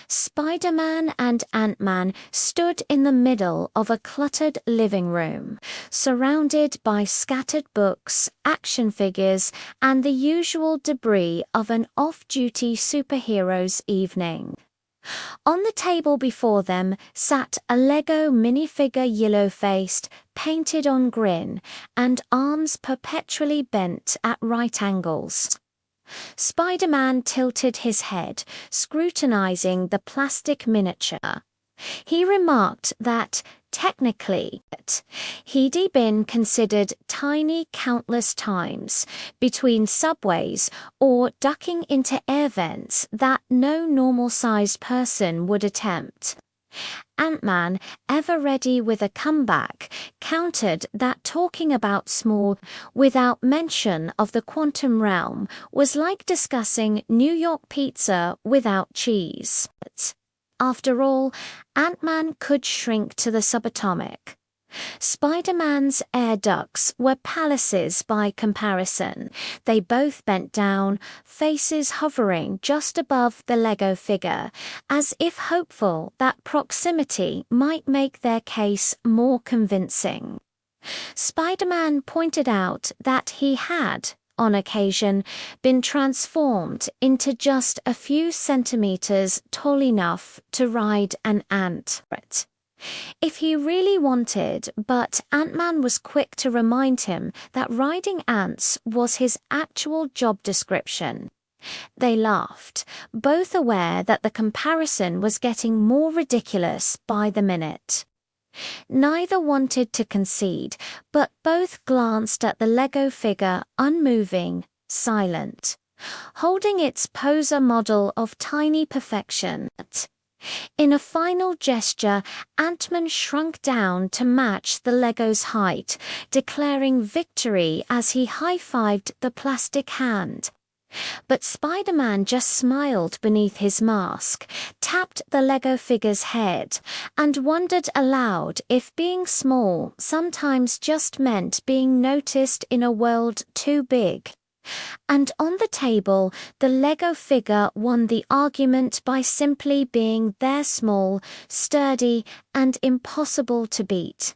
Spider-Man and Ant-Man stood in the middle of a cluttered living room, surrounded by scattered books, action figures, and the usual debris of an off-duty superhero's evening. On the table before them sat a Lego minifigure yellow-faced, painted-on grin, and arms perpetually bent at right angles. Spider-Man tilted his head, scrutinizing the plastic miniature. He remarked that, technically, he'd been considered tiny countless times, between subways or ducking into air vents that no normal-sized person would attempt. Ant-Man, ever ready with a comeback, countered that talking about small, without mention of the quantum realm, was like discussing New York pizza without cheese. After all, Ant-Man could shrink to the subatomic. Spider-Man's air ducts were palaces by comparison. They both bent down, faces hovering just above the Lego figure, as if hopeful that proximity might make their case more convincing. Spider-Man pointed out that he had, on occasion, been transformed into just a few centimeters tall enough to ride an ant. If he really wanted, but Ant-Man was quick to remind him that riding ants was his actual job description. They laughed, both aware that the comparison was getting more ridiculous by the minute. Neither wanted to concede, but both glanced at the Lego figure, unmoving, silent, holding its poser model of tiny perfection. In a final gesture, Ant-Man shrunk down to match the Lego's height, declaring victory as he high-fived the plastic hand. But Spider-Man just smiled beneath his mask, tapped the Lego figure's head, and wondered aloud if being small sometimes just meant being noticed in a world too big. And on the table, the Lego figure won the argument by simply being there, small, sturdy, and impossible to beat.